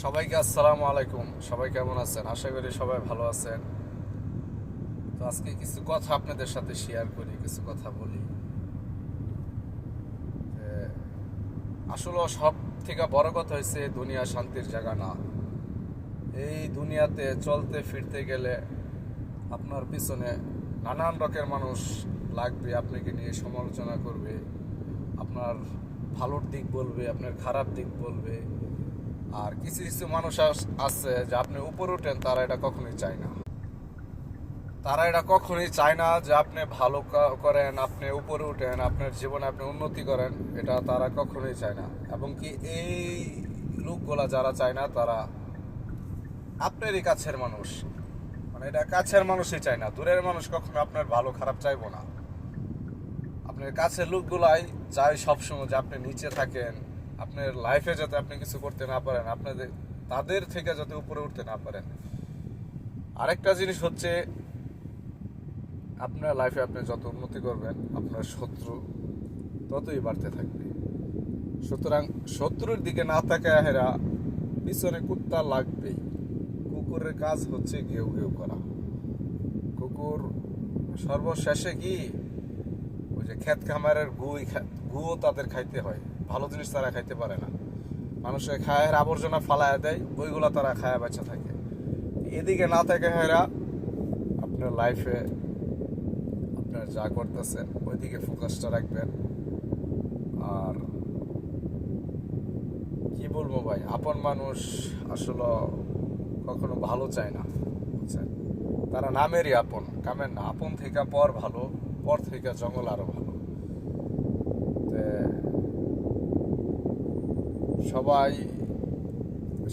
সবাইকে আসসালামু আলাইকুম। সবাই কেমন আছেন? আশা করি সবাই ভালো আছেন। তো আজকে কিছু কথা আপনাদের সাথে শেয়ার করি, কিছু কথা বলি। আসলে সব থেকে বড় কথা হচ্ছে দুনিয়া শান্তির জায়গা না। এই দুনিয়াতে চলতে ফিরতে গেলে আপনার পিছনে নানান রকমের মানুষ লাগবে, আপনাকে নিয়ে সমালোচনা করবে, আপনার ভালোর দিক বলবে, আপনার খারাপ দিক বলবে। আর কিছু কিছু মানুষ আছে যে আপনি উপরে উঠেন, তারা এটা কখনোই চায় না। তারা এটা কখনোই চায় না যে আপনি ভালো করেন, আপনি উপরে উঠেন, আপনার জীবনে আপনি উন্নতি করেন। এটা তারা কখনোই চায় না। এবং কি এই লোকগুলা যারা চায় না, তারা আপনারই কাছের মানুষ। মানে এটা কাছের মানুষই চায় না, দূরের মানুষ কখনো আপনার ভালো খারাপ চাইবো না। আপনার কাছের লোকগুলাই চায় সবসময় যে আপনি নিচে থাকেন, আপনার লাইফে যাতে আপনি কিছু করতে না পারেন, আপনাদের তাদের থেকে যাতে উপরে উঠতে না পারেন। আরেকটা জিনিস হচ্ছে, আপনার লাইফে আপনি যত উন্নতি করবেন, আপনার শত্রু ততই বাড়তে থাকবে। সুতরাং শত্রুর দিকে না তাকায় হেরা পিছনে কুত্তা লাগবেই। কুকুরের কাজ হচ্ছে ঘেউ ঘেউ করা। কুকুর সর্বশেষে কি, ওই যে ক্ষেত খামারের গুও তাদের খাইতে হয়, ভালো জিনিস তারা খাইতে পারে না। মানুষের খায়ের আবর্জনা ফালায় দেয়, ওইগুলা তারা খায়া বাচ্চা থাকে। এদিকে না থাকে হেরা আপনার লাইফে আপনার যা করতেছেন ওইদিকে ফোকাসটা রাখবেন। আর কি বলবো ভাই, আপন মানুষ আসলে কখনো ভালো চায় না, বুঝছেন? তারা নামেরই আপন, কামের না। আপন থেকে পর ভালো, পর থেকে জঙ্গল আরো ভালো। সবাই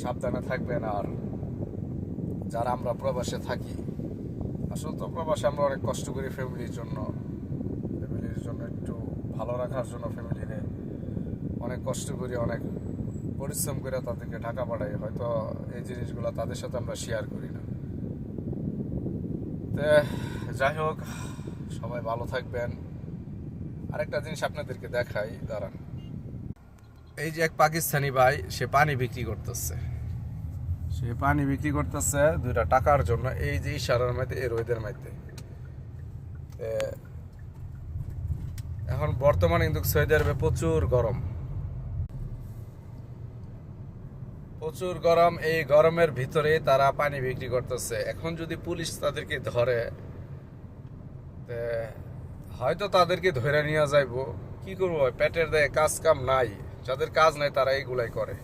সাবধানে থাকবেন। আর যারা আমরা প্রবাসে থাকি, আসলে তো প্রবাসে আমরা অনেক কষ্ট করি ফ্যামিলির জন্য একটু ভালো রাখার জন্য। ফ্যামিলিরে অনেক কষ্ট করি, অনেক পরিশ্রম করে তাদেরকে ঢাকা পাঠাই। হয়তো এই জিনিসগুলো তাদের সাথে আমরা শেয়ার করি না। তো যাই হোক, সবাই ভালো থাকবেন। আরেকটা জিনিস আপনাদেরকে দেখাই, দাঁড়ান। এই যে এক পাকিস্তানি ভাই, সে পানি বিক্রি করতেছে। সে পানি বিক্রি করতেছে 2টা টাকার জন্য। এই যে ইশারার মধ্যে, এই রোদের মধ্যে। এখন বর্তমানে কিন্তু সৌদি আরবে প্রচুর গরম, প্রচুর গরম। এই গরমের ভিতরে তারা পানি বিক্রি করতেছে। এখন যদি পুলিশ তাদেরকে ধরে, হয়তো তাদেরকে ধরে নিয়ে যাইবো। কি করবো, পেটের দেয় কাজ কাম নাই। যাদের কাজ নাই তারা এইগুলাই করে।